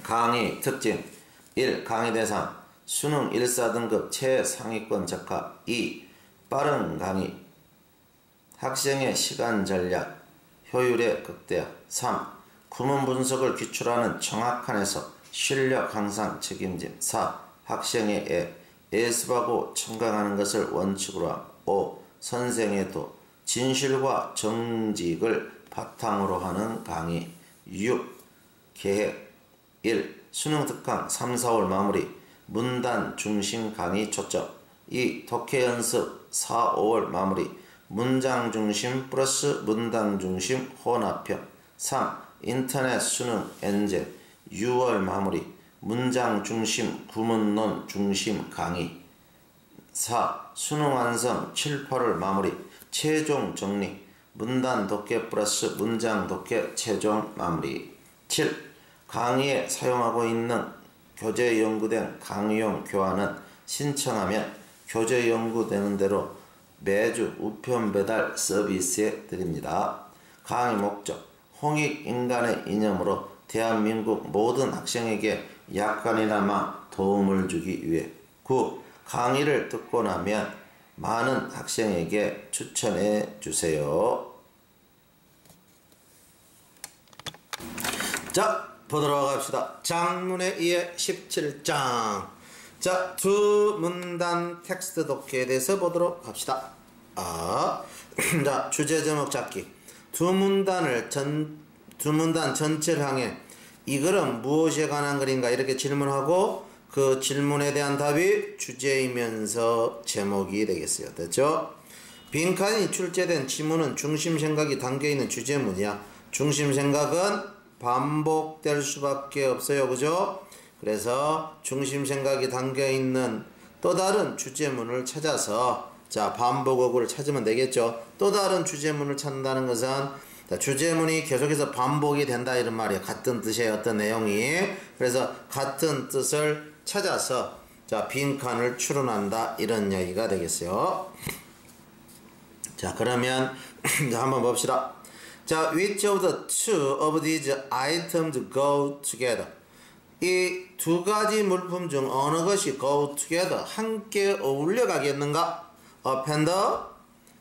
강의 특징 1. 강의 대상 수능 1,4등급 최상위권 적합. 2. 빠른 강의 학생의 시간 전략 효율의 극대화. 3. 구문 분석을 기초로 하는 정확한 해석 실력 향상 책임짐. 4. 학생의 예습하고 청강하는 것을 원칙으로 함. 5. 선생의 도 진실과 정직을 바탕으로 하는 강의. 6. 계획 1. 수능 특강 3, 4월 마무리 문단 중심 강의 초점. 2. 독해 연습 4, 5월 마무리 문장 중심 플러스 문단 중심 혼합형. 3. 인터넷 수능 엔젤 6월 마무리 문장 중심 구문론 중심 강의. 4. 수능 완성 7, 8월 마무리 최종 정리 문단 독해 플러스 문장 독해 최종 마무리. 7. 강의에 사용하고 있는 교재 연구된 강의용 교환은 신청하면 교재 연구되는 대로 매주 우편 배달 서비스에 드립니다. 강의 목적 홍익인간의 이념으로 대한민국 모든 학생에게 약간이나마 도움을 주기 위해. 9. 강의를 듣고 나면 많은 학생에게 추천해 주세요. 자, 보도록 합시다. 장문에 의해 17장. 자, 두 문단 텍스트 독해에 대해서 보도록 합시다. 자, 주제 제목 잡기. 두 문단 전체를 향해 이 글은 무엇에 관한 글인가 이렇게 질문하고 그 질문에 대한 답이 주제이면서 제목이 되겠어요. 됐죠? 빈칸이 출제된 지문은 중심 생각이 담겨있는 주제문이야. 중심 생각은 반복될 수밖에 없어요. 그죠? 그래서 중심 생각이 담겨있는 또 다른 주제문을 찾아서 자, 반복어구를 찾으면 되겠죠. 또 다른 주제문을 찾는다는 것은 자, 주제문이 계속해서 반복이 된다 이런 말이에요. 같은 뜻의 어떤 내용이. 그래서 같은 뜻을 찾아서 자, 빈칸을 추론한다 이런 이야기가 되겠어요. 자, 그러면 자, 한번 봅시다. 자, which of the two of these items go together? 이 두 가지 물품 중 어느 것이 go together 함께 어울려 가겠는가? A panda,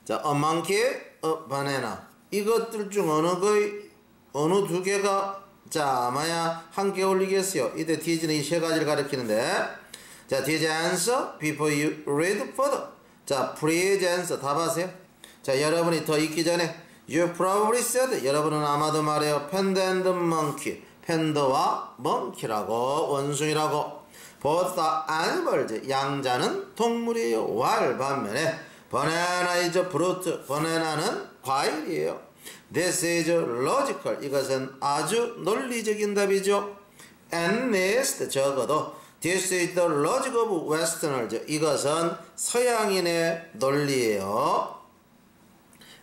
자, a monkey, a banana. 이것들 중 어느 두 개가 자, 아마야 함께 어울리겠어요. 이때 thes는 이 세 가지를 가리키는데 자, these answer before you read further. 자, please answer 답하세요. 자, 여러분이 더 읽기 전에 You probably said 여러분은 아마도 말해요. Panda and monkey 팬더와 멍키라고 원숭이라고. Both are animals 양자는 동물이에요. while 반면에 Banana is a fruit 바나나는 과일이에요. This is logical 이것은 아주 논리적인 답이죠. At least 적어도 This is the logic of westerners 이것은 서양인의 논리예요.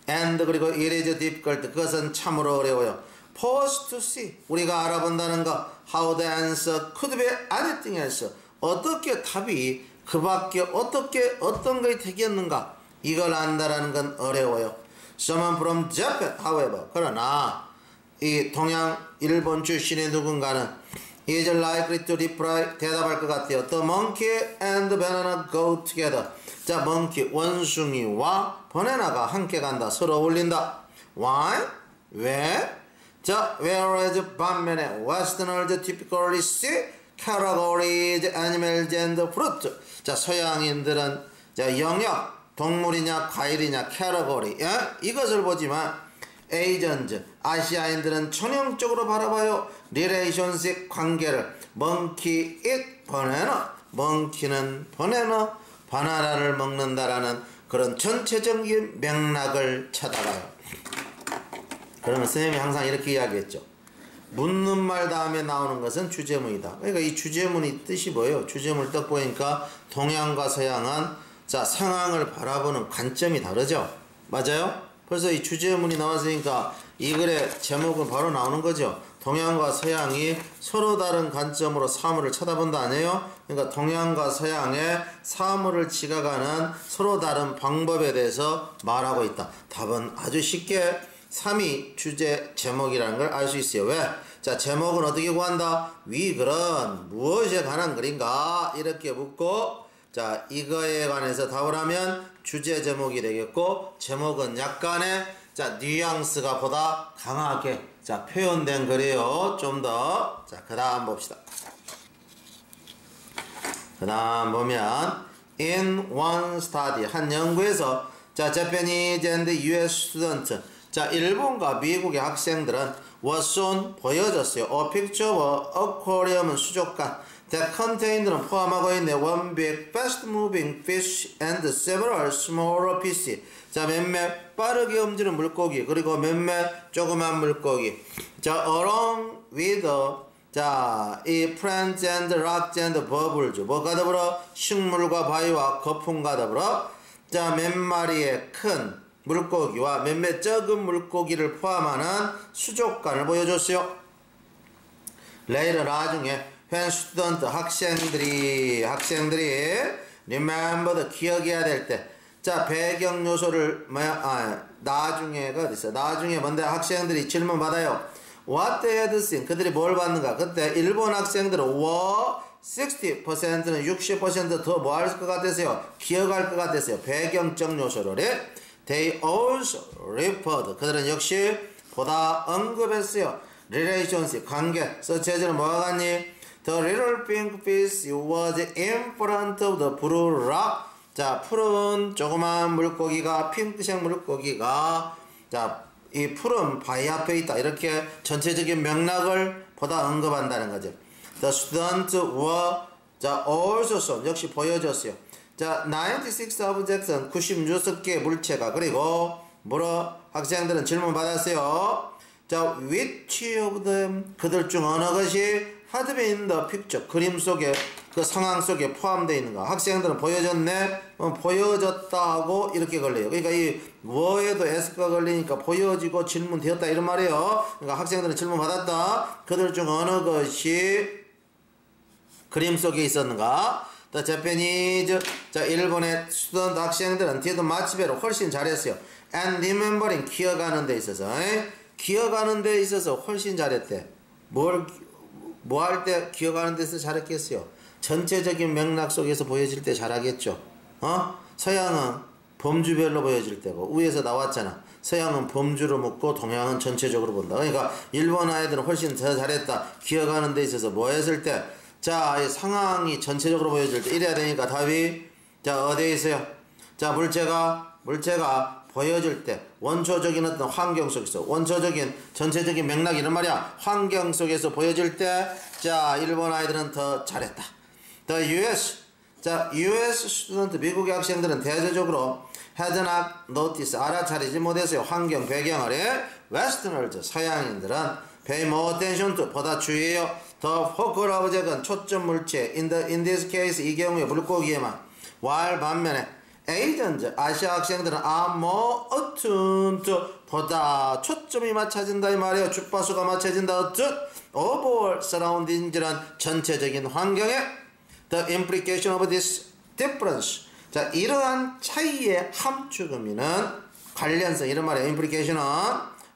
And 그리고 it is difficult 그것은 참으로 어려워요. For us to see 우리가 알아본다는 거 how the answer could be anything else 어떻게 답이 그 밖에 어떻게 어떤 것이 되겠는가 이걸 안다라는 건 어려워요. Someone from Japan however 그러나 이 동양 일본 출신의 누군가는 is likely to reply 대답할 것 같아요. The monkey and the banana go together 자, monkey 원숭이와 바나나가 함께 간다. 서로 어울린다. Why? 왜? 자, whereas 반면에 westerners typically see categories, animals and fruit. 자, 서양인들은 자, 영역, 동물이냐, 과일이냐, category. 이것을 보지만 Asians, 아시아인들은 전형적으로 바라봐요. relationship 관계를. monkey eat banana. monkey는 바나나, 바나나를 먹는다라는 그런 전체적인 맥락을 찾아가요. 그러면 선생님이 항상 이렇게 이야기했죠. 묻는 말 다음에 나오는 것은 주제문이다. 그러니까 이 주제문이 뜻이 뭐예요? 주제문을 딱 보니까 동양과 서양은 자, 상황을 바라보는 관점이 다르죠. 맞아요? 그래서 이 주제문이 나왔으니까 이 글의 제목은 바로 나오는 거죠. 동양과 서양이 서로 다른 관점으로 사물을 쳐다본다 아니에요? 그러니까 동양과 서양의 사물을 지각하는 서로 다른 방법에 대해서 말하고 있다. 답은 아주 쉽게 3위 주제 제목이라는 걸 알 수 있어요. 왜? 자, 제목은 어떻게 구한다? 위 글은 무엇에 관한 글인가? 이렇게 묻고, 자, 이거에 관해서 답을 하면 주제 제목이 되겠고, 제목은 약간의, 자, 뉘앙스가 보다 강하게, 자, 표현된 글이에요. 좀 더. 자, 그 다음 봅시다. 그 다음 보면, in one study, 한 연구에서, 자, Japanese and US students, 자, 일본과 미국의 학생들은 was shown, 보여졌어요. A picture of aquarium, 수족관. That contained는 포함하고 있는 one big fast moving fish and several smaller pieces. 자, 몇몇 빠르게 움직이는 물고기, 그리고 몇몇 조그만 물고기. 자, along with 자, 이 plants and rocks and bubbles. 뭐가 더불어? 식물과 바위와 거품과 더불어. 자, 몇 마리의 큰 물고기와 몇몇 적은 물고기를 포함하는 수족관을 보여줬어요. later, 나중에 when student, 학생들이 remember, 기억해야 될 때, 자, 배경 요소를 나중에가 어디 있어? 나중에 뭔데? 학생들이 질문 받아요. What they had seen, 그들이 뭘 봤는가? 그때 일본 학생들은 were 60%는 60% 더 뭐 할 것 같았어요? 기억할 것 같았어요. 배경적 요소를. They also referred, 그들은 역시 보다 언급했어요. Relations, 관계. such as는 뭐가 같니? The little pink fish was in front of the blue rock. 자, 푸른 조그만 물고기가, 핑크색 물고기가, 자, 이 푸른 바위 앞에 있다. 이렇게 전체적인 맥락을 보다 언급한다는 거죠. The students were, 자, also shown, 역시 보여줬어요. 자, 96 objects, 96개의 물체가, 그리고 뭐로 학생들은 질문 받았어요. 자, which of them, 그들 중 어느 것이 had been in the picture, 그림 속에, 그 상황 속에 포함되어 있는가? 학생들은 보여졌네? 보여졌다 하고 이렇게 걸려요. 그러니까 이 뭐에도 S가 걸리니까 보여지고 질문되었다 이런 말이에요. 그러니까 학생들은 질문 받았다. 그들 중 어느 것이 그림 속에 있었는가? The Japanese, 자, 일본의 스튜던트 학생들은 did much better, 훨씬 잘했어요. And remembering, 기억하는 데 있어서, 기억하는 데 있어서 훨씬 잘했대. 뭐 할 때 기억하는 데서 잘했겠어요? 전체적인 맥락 속에서 보여질 때 잘하겠죠. 서양은 범주별로 보여질 때고, 위에서 나왔잖아. 서양은 범주로 묻고 동양은 전체적으로 본다. 그러니까 일본 아이들은 훨씬 더 잘했다. 기억하는 데 있어서 뭐 했을 때, 자, 이 상황이 전체적으로 보여질 때 이래야 되니까 답이, 자, 어디에 있어요? 자, 물체가 보여질 때 원초적인 어떤 환경 속에서, 원초적인 전체적인 맥락 이런 말이야. 환경 속에서 보여질 때, 자, 일본 아이들은 더 잘했다. The US, 자, US 스튜던트, 미국의 학생들은 대체적으로 had not noticed, 알아차리지 못했어요. 환경 배경을. Westerners, 서양인들은 pay more attention to, 보다 주의해요. The focal object은 초점 물체, in this case, 이 경우에 물고기에만. while 반면에 Asians, 아시아 학생들은 are more attuned to, 보다 초점이 맞춰진다 이 말이에요. 주파수가 맞춰진다. overall surroundings는 전체적인 환경에 the implication of this difference, 자, 이러한 차이의 함축의미는 관련성, 이런 말이에요. implication은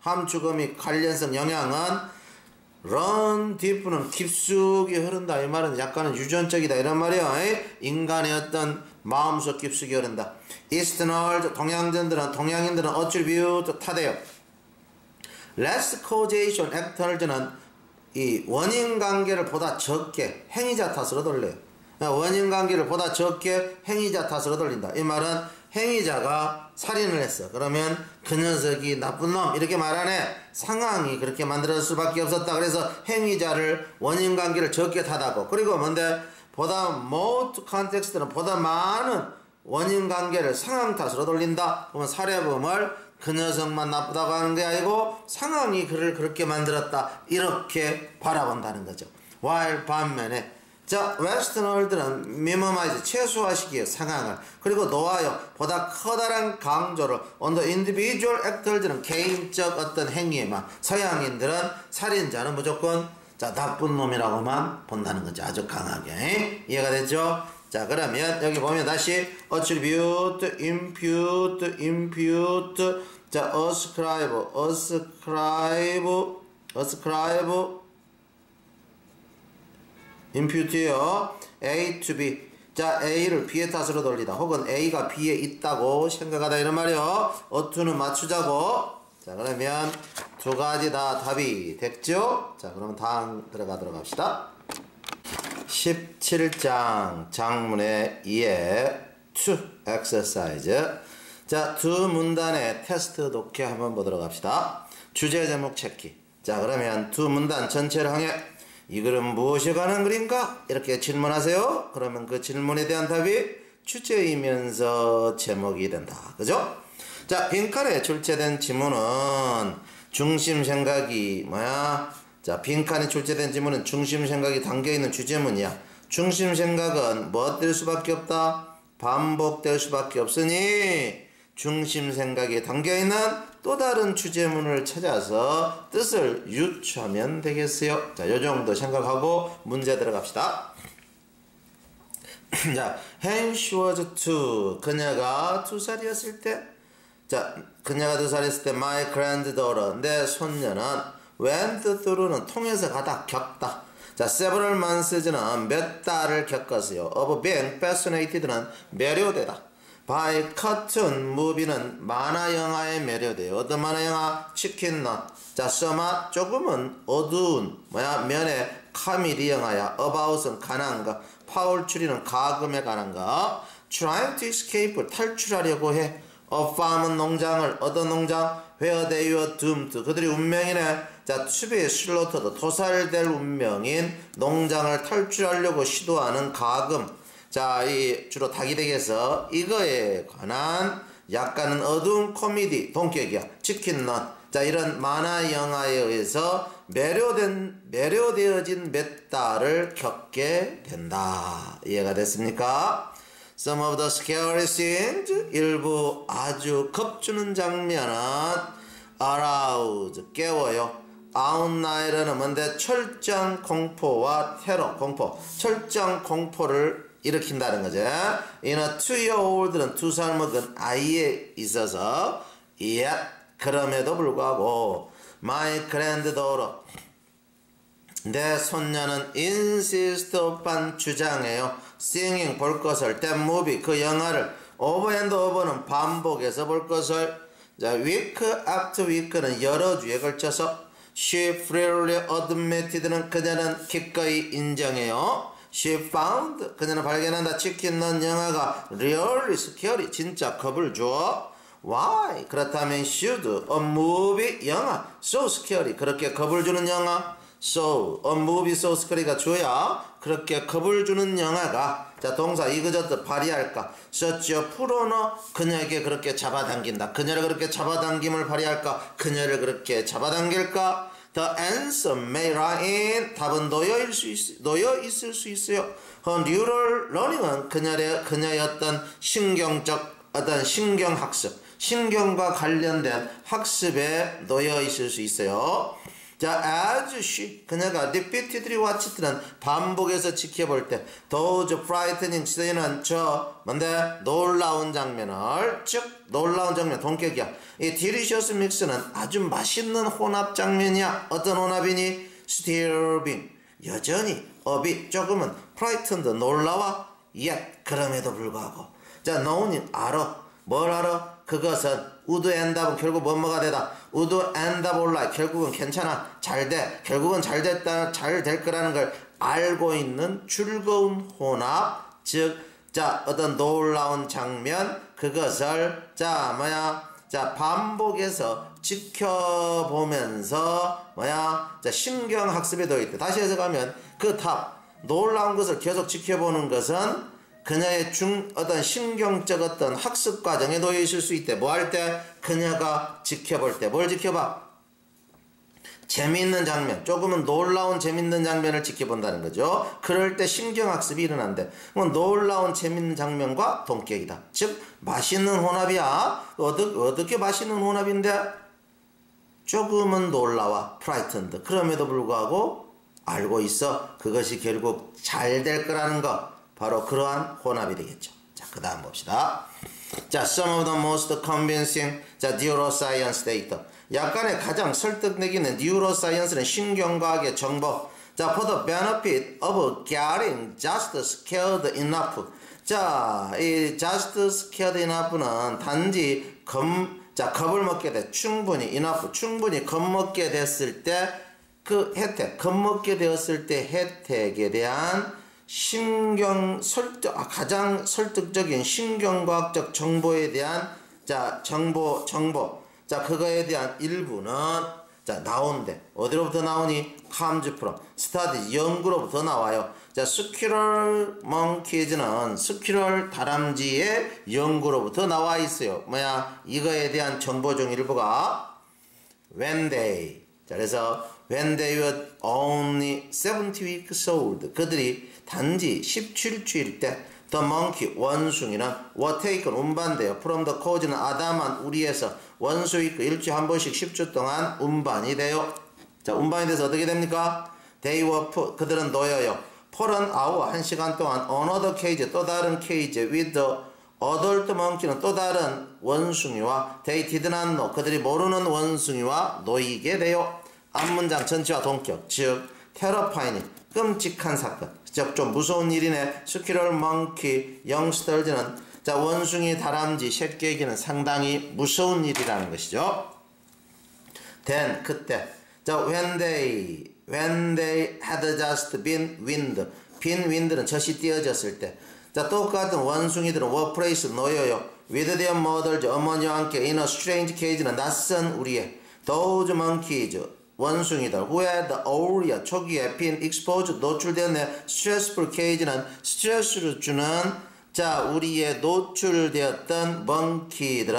함축의미, 관련성, 영향은 run deep는 깊숙이 흐른다 이 말은 약간은 유전적이다 이런 말이에요. 인간의 어떤 마음속 깊숙이 흐른다. Easterners, 동양인들은 attribute, 탓해요. less causation actors는 이 원인 관계를 보다 적게 행위자 탓으로 돌려요. 원인 관계를 보다 적게 행위자 탓으로 돌린다. 이 말은 행위자가 살인을 했어. 그러면 그 녀석이 나쁜 놈 이렇게 말하네. 상황이 그렇게 만들어질 수밖에 없었다. 그래서 행위자를 원인 관계를 적게 탓하고, 그리고 뭔데 보다 most context는 보다 많은 원인 관계를 상황 탓으로 돌린다. 그러면 살해범을 그 녀석만 나쁘다고 하는 게 아니고 상황이 그를 그렇게 만들었다 이렇게 바라본다는 거죠. while 반면에, 자, 웨스턴월드는 minimize, 최소화시키요 상황을. 그리고 놓아요, 보다 커다란 강조를 on the individual actors는 개인적 어떤 행위에만. 서양인들은 살인자는 무조건, 자, 나쁜 놈이라고만 본다는 거죠. 아주 강하게. 이해가 됐죠? 자, 그러면 여기 보면 다시 attribute, impute, 자, ascribe, impute요. A to B. 자, A를 B의 탓으로 돌리다. 혹은 A가 B에 있다고 생각하다 이런 말이요. 어투는 맞추자고. 자, 그러면 두 가지 다 답이 됐죠? 자, 그러면 다음 들어가도록 합시다. 17장 장문의 2의 2 exercise. 자, 두 문단의 테스트 독해 한번 보도록 합시다. 주제 제목 체키. 자, 그러면 두 문단 전체를 향해 이 글은 무엇이 관한 글인가? 이렇게 질문하세요. 그러면 그 질문에 대한 답이 주제이면서 제목이 된다. 그죠? 자, 빈칸에 출제된 지문은 중심 생각이 뭐야? 자, 빈칸에 출제된 지문은 중심 생각이 담겨있는 주제문이야. 중심 생각은 뭐 될 수밖에 없다? 반복될 수밖에 없으니 중심 생각이 담겨있는 또 다른 주제문을 찾아서 뜻을 유추하면 되겠어요. 자, 요 정도 생각하고 문제 들어갑시다. 자, when she was 2, 그녀가 2살이었을 때, 자, 그녀가 2살이었을 때 my granddaughter, 내 손녀는 went through는 통해서 가다, 겪다. 자, several months는 몇 달을 겪었어요. of being fascinated는 매료되다. by cartoon movie는 만화 영화에 매료돼요. 어떤 만화 영화? 치킨 넛. 자, 써맛 조금은 어두운 면에 카미디 영화야. about은 관한 거. 파울추리는 가금에 관한 거. trying to escape 탈출하려고 해. a farm은 농장을. 어떤 농장? where they were doomed. 그들이 운명이네. 자, to be slaughtered 도살될 운명인 농장을 탈출하려고 시도하는 가금. 자, 이 주로 닭이 되겠어. 이거에 관한 약간은 어두운 코미디 동격이야. 치킨 넛. 자, 이런 만화 영화에 의해서 매료되어진 몇 달을 겪게 된다. 이해가 됐습니까? Some of the scary scenes, 일부 아주 겁주는 장면은 arouse, 깨워요. outline은 뭔데? 철저한 공포와 테러, 공포. 철저한 공포를 일으킨다는 거죠. In a 2-year-old는 2살 먹은 아이에 있어서 그럼에도 불구하고 my granddaughter 내 손녀는 insist upon 주장해요. seeing 볼 것을 that movie 그 영화를 over and over는 반복해서 볼 것을. 자, week after week는 여러 주에 걸쳐서 she freely admitted는 그녀는 기꺼이 인정해요. She found 그녀는 발견한다. 치킨 넌 영화가 really scary 진짜 겁을 줘. Why? 그렇다면 should a movie 영화 so scary 그렇게 겁을 주는 영화 so a movie so scary가 줘야 그렇게 겁을 주는 영화가 자 동사 이그저트 발휘할까 such a 프로너 그녀에게 그렇게 잡아당긴다. 그녀를 그렇게 잡아당김을 발휘할까 그녀를 그렇게 잡아당길까. The answer may lie in 답은 놓여 있을 수 있어요. Her neural learning은 그녀의 어떤 신경적 어떤 신경학습 신경과 관련된 학습에 놓여 있을 수 있어요. 자, as she 그녀가 repeatedly watched는 반복해서 지켜볼 때 those frightening scene는 뭔데 놀라운 장면을 즉 놀라운 장면 동격이야. 이 delicious mix는 아주 맛있는 혼합 장면이야. 어떤 혼합이니? still being 여전히 어비 조금은 frightened 놀라워 yet 그럼에도 불구하고 자 knowing 알아 뭘 알아? 그것은 would end up은 결국 뭐뭐가 되다. would end up alright 결국은 괜찮아 잘돼 결국은 잘됐다 잘 될 거라는 걸 알고 있는 즐거운 혼합 즉 자 어떤 놀라운 장면 그것을 자 반복해서 지켜보면서 자 신경학습에 놓여 있다. 다시 해석하면 그 답 놀라운 것을 계속 지켜보는 것은 그녀의 어떤 신경적 어떤 학습 과정에 놓여 있을 수 있대. 뭐 할 때? 그녀가 지켜볼 때. 뭘 지켜봐? 재미있는 장면. 조금은 놀라운 재미있는 장면을 지켜본다는 거죠. 그럴 때 신경학습이 일어난대. 그럼 놀라운 재미있는 장면과 동격이다. 즉 맛있는 혼합이야. 어떻게 맛있는 혼합인데? 조금은 놀라워. frightened. 그럼에도 불구하고 알고 있어. 그것이 결국 잘 될 거라는 거. 바로 그러한 혼합이 되겠죠. 자, 그 다음 봅시다. 자, some of the most convincing 자, neuroscience data. 약간의 가장 설득력 있는 neuroscience는 신경과학의 정보. 자, for the benefit of getting just scared enough. 자, 이 just scared enough는 단지 겁을 먹게 돼. 충분히 enough. 충분히 겁먹게 됐을 때 그 혜택, 겁먹게 되었을 때 혜택에 대한 가장 설득적인 신경과학적 정보에 대한 정보. 자, 그거에 대한 일부는 나온대. 어디로부터 나오니? comes from study, 연구로부터 나와요. 자, 스퀴럴 monkeys는 스퀴럴 다람쥐의 연구로부터 나와 있어요. 뭐야? 이거에 대한 정보 중 일부가 when they. 자, 그래서 when they were only 70 weeks old. 그들이 단지 17주일 때 the monkey, 원숭이는 were taken, 운반돼요. from the caus는 아담한 우리에서 원수익 일주일에 한 번씩 10주 동안 운반이 돼요. 자, 운반이 돼서 어떻게 됩니까? They were put, 그들은 놓여요. for an hour, 1시간 동안 another cage, 또 다른 케이지 with the adult monkey는 또 다른 원숭이와 they did not know, 그들이 모르는 원숭이와 놓이게 돼요. 앞문장 전치와 동격, 즉 terrifying, 끔찍한 사건, 즉 좀 무서운 일이네. 스퀴럴 먼키 영스터즈는 자, 원숭이 다람쥐 새끼에게는 상당히 무서운 일이라는 것이죠. then 그때 자, when they had just been wind, 빈 wind는 젖이 띄어졌을 때. 자, 똑같은 원숭이들은 were placed, 놓여요. with their mothers, 어머니와 함께 in a strange cage는 낯선 우리의 those monkeys, 원숭이들 who had earlier, 초기에 been exposed, 노출되었네. stressful cage는 스트레스를 주는 자, 우리의 노출되었던 먼키들은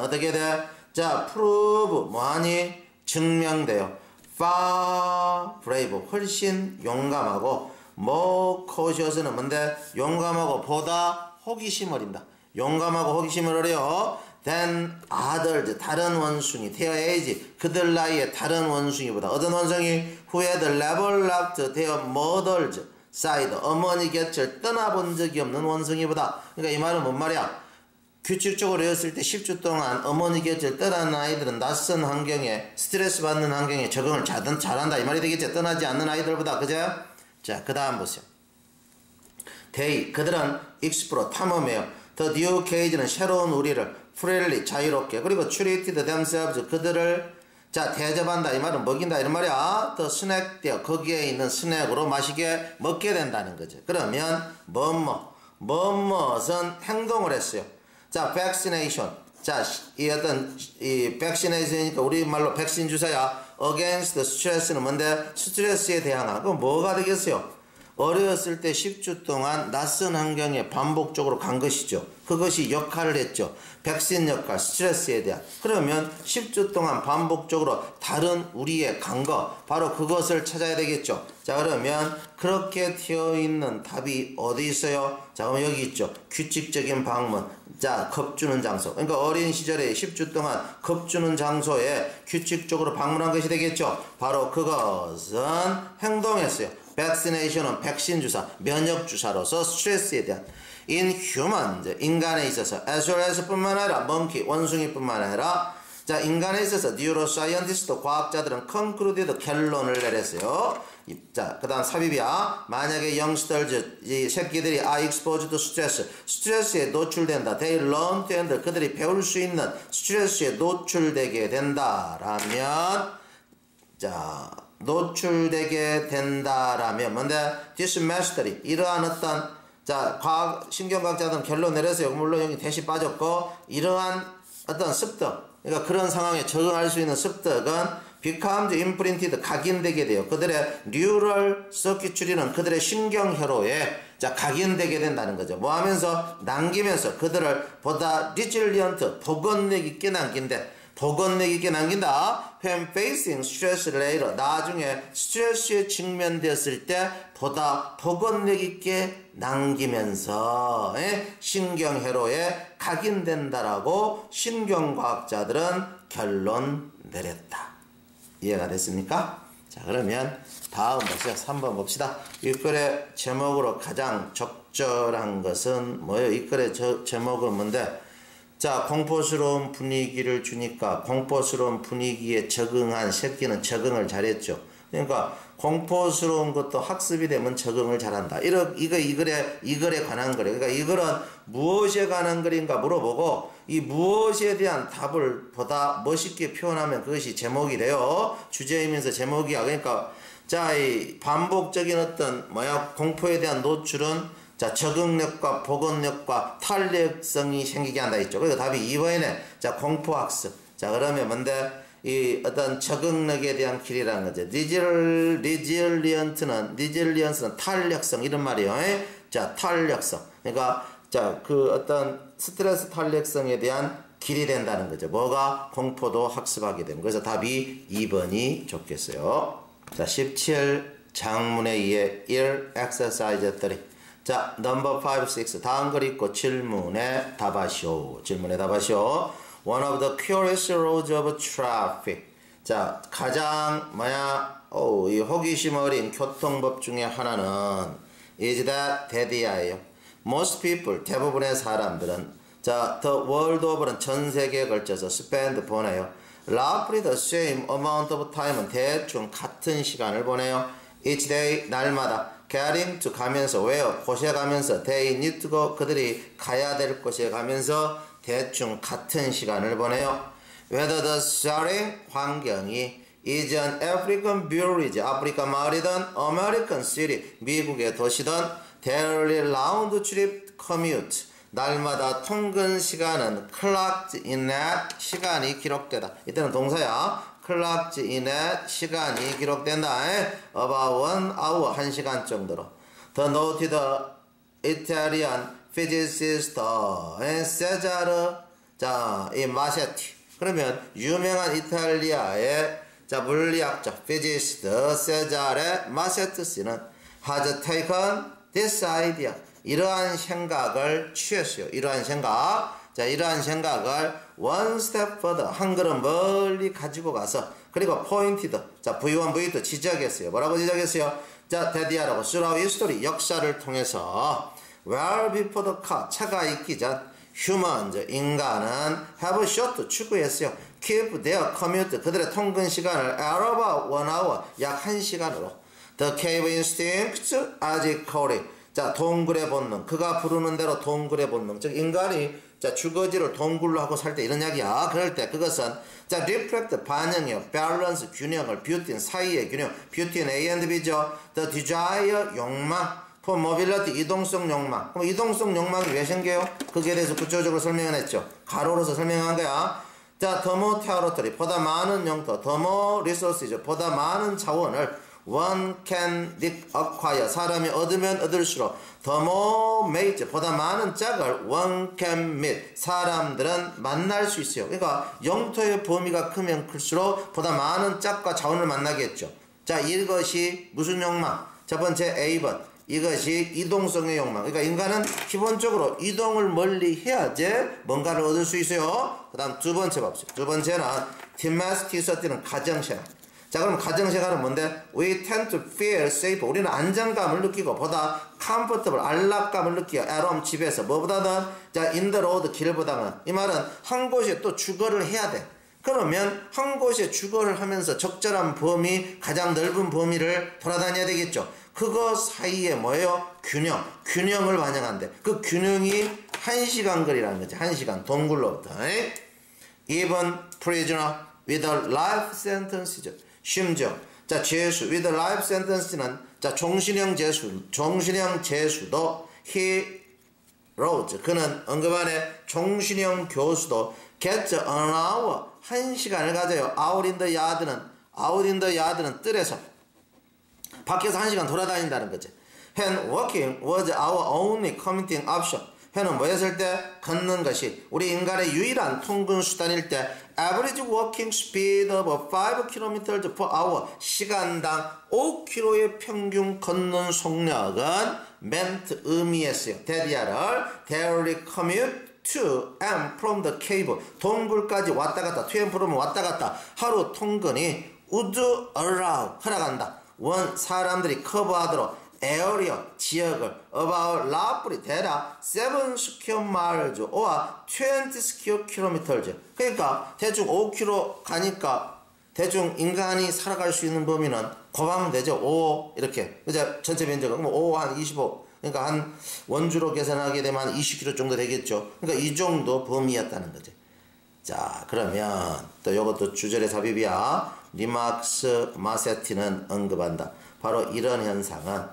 어떻게 돼? 자, prove, 뭐하니? 증명돼요. far brave, 훨씬 용감하고, more cautious는 뭔데? 용감하고 보다 호기심 어린다. 용감하고 호기심을 어려요. than others, 다른 원숭이, their age, 그들 나이의 다른 원숭이보다. 어떤 원숭이? who had never left their mother's side, 어머니 곁을 떠나본 적이 없는 원숭이보다. 그러니까 이 말은 뭔 말이야? 규칙적으로 했을 때 10주 동안 어머니 곁을 떠난 아이들은 낯선 환경에, 스트레스 받는 환경에 적응을 잘한다 이 말이 되겠죠. 떠나지 않는 아이들보다. 그죠? 자, 그 다음 보세요. they, 그들은 explore, 탐험해요. the new cage는 새로운 우리를 freely, 자유롭게, 그리고 treated themselves, 그들을 자, 대접한다 이 말은 먹인다 이런 말이야. 더 스낵 되어 거기에 있는 스낵으로 맛있게 먹게 된다는 거죠. 그러면 뭐뭇은 행동을 했어요. 자, vaccination. 자, 이 vaccination이니까 우리말로 백신 주사야. against stress는 뭔데? 스트레스에 대항한. 그럼 뭐가 되겠어요? 어렸을 때 10주 동안 낯선 환경에 반복적으로 간 것이죠. 그것이 역할을 했죠. 백신 역할, 스트레스에 대한. 그러면 10주 동안 반복적으로 다른 우리의 간 거, 바로 그것을 찾아야 되겠죠. 자, 그러면 그렇게 되어 있는 답이 어디 있어요? 자, 그럼 여기 있죠. 규칙적인 방문. 자, 겁주는 장소. 그러니까 어린 시절에 10주 동안 겁주는 장소에 규칙적으로 방문한 것이 되겠죠. 바로 그것은 행동했어요. vaccination은 백신 주사, 면역 주사로서 스트레스에 대한. in human, 인간에 있어서 as well as 뿐만 아니라 monkey, 원숭이뿐만 아니라 자, 인간에 있어서 neuroscientist, 과학자들은 concluded, 결론을 내렸어요. 자, 그 다음 삽입이야. 만약에 youngsters, 이 새끼들이 are exposed to stress, 스트레스에 노출된다. they learn to handle, 그들이 배울 수 있는 스트레스에 노출되게 된다라면 자, 노출되게 된다라면 뭔데? this mastery, 이러한 어떤 자, 신경과학자들은 결론 내렸어요. 물론 여기 대시 빠졌고 이러한 어떤 습득, 그러니까 그런 상황에 적응할 수 있는 습득은 becomes imprinted, 각인되게 돼요. 그들의 neural circuitry는 그들의 신경회로에 자, 각인되게 된다는 거죠. 뭐 하면서? 남기면서 그들을 보다 resilient, 복원력 있게 남긴대. 복원력 있게 남긴다. When facing stress later, 나중에 스트레스에 직면되었을 때 보다 복원력 있게 남기면서 신경회로에 각인된다라고 신경과학자들은 결론 내렸다. 이해가 됐습니까? 자, 그러면 다음 보세요. 3번 봅시다. 이 글의 제목으로 가장 적절한 것은 뭐예요? 이 글의 제목은 뭔데? 자, 공포스러운 분위기를 주니까 공포스러운 분위기에 적응한 새끼는 적응을 잘했죠. 그러니까 공포스러운 것도 학습이 되면 적응을 잘한다. 이글에 관한 글이에요. 그러니까 이 글은 무엇에 관한 글인가 물어보고 이 무엇에 대한 답을 보다 멋있게 표현하면 그것이 제목이 돼요. 주제이면서 제목이야. 그러니까 자, 이 반복적인 어떤 공포에 대한 노출은 자, 적응력과 복원력과 탄력성이 생기게 한다 했죠. 그래서 답이 2번이네. 자, 공포학습. 자, 그러면 뭔데? 이 어떤 적응력에 대한 길이라는 거죠. 리질리언스는 탄력성 이런 말이에요. 자, 탄력성. 그러니까 자, 그 어떤 스트레스 탄력성에 대한 길이 된다는 거죠. 뭐가? 공포도 학습하게 되는. 그래서 답이 2번이 좋겠어요. 자, 17 장문에 의해 1 exercise 3. 자, number 5, 6 다음 글 읽고 질문에 답하시오. One of the curious roads of traffic. 자, 가장 이 호기심 어린 교통법 중에 하나는 is that 대디아예요. Most people, 대부분의 사람들은 자, the world over는 전 세계에 걸쳐서 spend 보내요. Roughly the same amount of time은 대충 같은 시간을 보내요. Each day, 날마다 getting to 가면서 where 곳에 가면서 they need to go 그들이 가야 될 곳에 가면서 대충 같은 시간을 보내요. Whether the surrounding 환경이 is an African village 아프리카 마을이든 American city 미국의 도시든 daily round trip commute 날마다 통근 시간은 clocked in at 시간이 기록되다. 이때는 동사야. clocked in at 시간이 기록된다. about 1 hour 1시간 정도로. The noted Italian physicist 세자르 자, 이 마세티. 그러면 유명한 이탈리아의 자 물리학자 physicist 세자르 마세티스는 has taken this idea. 이러한 생각을 취했어요. 이러한 생각을 one step further 한 걸음 멀리 가지고 가서 그리고 pointed 자 V1, V2 지적했어요. 뭐라고 지적했어요? 자 대디아라고 throughout history 역사를 통해서 well before the car 차가 있기 전 humans 인간은 have short 추구했어요. keep their commute 그들의 통근 시간을 at about 1 hour 약 1시간으로 the cave instinct as call it 자 동굴의 본능 그가 부르는 대로 동굴의 본능 즉 인간이 자 주거지를 동굴로 하고 살 때 이런 이야기야. 그럴 때 그것은 자 reflect 반영이요 balance 균형을 between 사이의 균형 between A and B죠. the desire 욕망 for mobility 이동성 욕망. 그럼 이동성 욕망이 왜 생겨요? 거기에 대해서 구체적으로 설명을 했죠. 가로로서 설명한 거야. 자 the more territory 보다 많은 영토 the more resources 보다 많은 자원을 one can acquire 사람이 얻으면 얻을수록 the more mates 보다 많은 짝을 one can meet 사람들은 만날 수 있어요. 그러니까 영토의 범위가 크면 클수록 보다 많은 짝과 자원을 만나겠죠. 자 이것이 무슨 욕망? 첫 번째 A번 이것이 이동성의 욕망. 그러니까 인간은 기본적으로 이동을 멀리 해야지 뭔가를 얻을 수 있어요. 그 다음 두 번째 봅시다. 두 번째는 domestic이는 가정생활. 자 그럼 가정생활은 뭔데? We tend to feel safe. 우리는 안정감을 느끼고 보다 comfortable 안락감을 느끼어 at home 집에서 뭐보다는 자 in the road 길보다는 이 말은 한 곳에 또 주거를 해야 돼. 그러면 한 곳에 주거를 하면서 적절한 범위 가장 넓은 범위를 돌아다녀야 되겠죠. 그거 사이에 뭐예요? 균형을 반영한대. 그 균형이 1시간 거리라는 거지. 1시간 동굴로부터. 2번 prisoner with a life sentence죠. 심지어 자 죄수 with a life sentence는 자 종신형 죄수도 he wrote 그는 언급안에 종신형 교수도 get an hour 1시간을 가져요. out in the yard는 뜰에서 밖에서 1시간 돌아다닌다는 거지. when walking was our only commuting option 회는 뭐 했을 때 걷는 것이 우리 인간의 유일한 통근 수단일 때 average walking speed of 5km per hour 시간당 5km의 평균 걷는 속력은 meant 의미했어요. 대디아를 daily commute to and from the cave 동굴까지 왔다 갔다 to and from은 왔다 갔다 하루 통근이 would allow 허락한다. 원 사람들이 커버하도록 area 지역을 about roughly 대략 7 square miles or 20 square kilometers 그러니까 대충 5km 가니까 대충 인간이 살아갈 수 있는 범위는 곱하면 되죠. 5 이렇게. 그죠? 전체 면적은 5 한 25. 그러니까 한 원주로 계산하게 되면 한 20km 정도 되겠죠. 그러니까 이 정도 범위였다는 거죠. 자, 그러면 또 이것도 주절의 삽입이야. 리막스 마세티는 언급한다. 바로 이런 현상은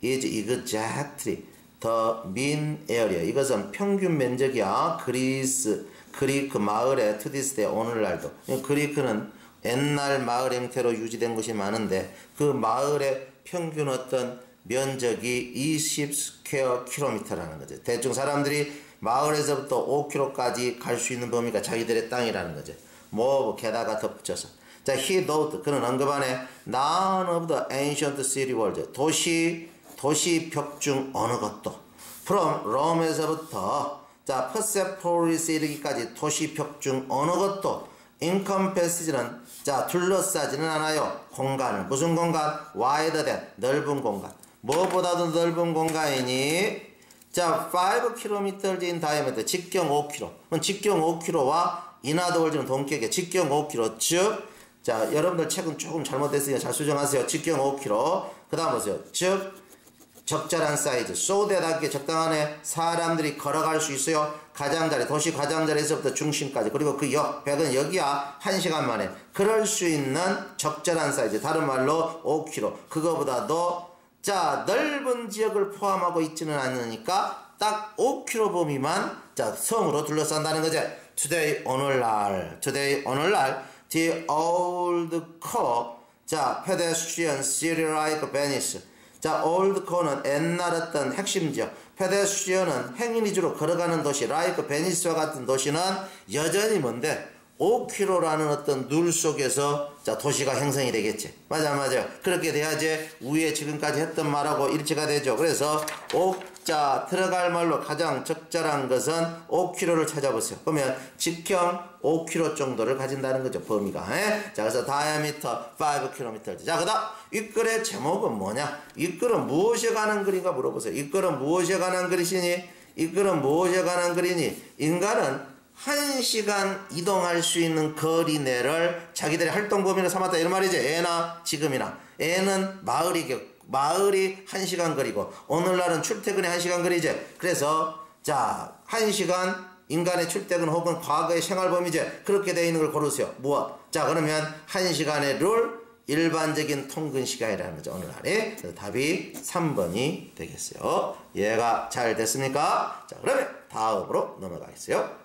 is exactly the mean area. 이것은 평균 면적이야. 그리크 마을에 to this day 오늘날도. 그리크는 옛날 마을 형태로 유지된 곳이 많은데 그 마을의 평균 어떤 면적이 20 스퀘어 킬로미터라는 거죠. 대충 사람들이 마을에서부터 5km까지 갈 수 있는 범위가 자기들의 땅이라는 거죠. 뭐 게다가 덧붙여서 자, he noted 그는 언급하네. None of the ancient city walls 도시 벽 중 어느 것도 from Rome에서부터 자 퍼세포리스 이르기까지 도시 벽 중 어느 것도 encompass는 자 둘러싸지는 않아요. 공간을 무슨 공간? wider than 넓은 공간. 뭐보다도 넓은 공간이니 자 5km in diameter 직경 5km. 그럼 직경 5km와 인하더월즈는 동격이에요. 직경 5km 즉 자 여러분들 책은 조금 잘못됐으니까 잘 수정하세요. 직경 5km 그 다음 보세요. 즉 적절한 사이즈 소대답게 적당한 사람들이 걸어갈 수 있어요. 가장자리 도시 가장자리에서부터 중심까지 그리고 그 역 백은 여기야 1시간 만에 그럴 수 있는 적절한 사이즈 다른 말로 5km 그거보다도 자 넓은 지역을 포함하고 있지는 않으니까 딱 5km 범위만 자 성으로 둘러싼다는 거죠. Today 오늘날 the old core 자 pedestrian city like Venice 자 old core는 옛날 어떤 핵심 지역 pedestrian은 행인이 주로 걸어가는 도시 like 베니스와 같은 도시는 여전히 뭔데 5km라는 어떤 룰 속에서 자 도시가 형성이 되겠지. 맞아요. 그렇게 돼야지 위에 지금까지 했던 말하고 일치가 되죠. 그래서 자 들어갈 말로 가장 적절한 것은 5km를 찾아보세요. 그러면 직경 5km 정도를 가진다는 거죠. 범위가. 자 그래서 diameter 5km. 자 그다음 이 글의 제목은 뭐냐? 이 글은 무엇에 관한 글인가 물어보세요. 이 글은 무엇에 관한 글이시니? 이 글은 무엇에 관한 글이니? 인간은 1시간 이동할 수 있는 거리 내를 자기들의 활동 범위로 삼았다 이런 말이죠. 애나 지금이나 애는 마을이 1시간 거리고 오늘날은 출퇴근이 1시간 거리죠. 그래서 자 1시간 인간의 출퇴근 혹은 과거의 생활 범위죠. 그렇게 되어 있는 걸 고르세요. 무엇? 자 그러면 1시간의 룰 일반적인 통근 시간이라는 거죠. 오늘날에 그래서 답이 3번이 되겠어요. 이해가 잘 됐습니까? 자 그러면 다음으로 넘어가겠어요.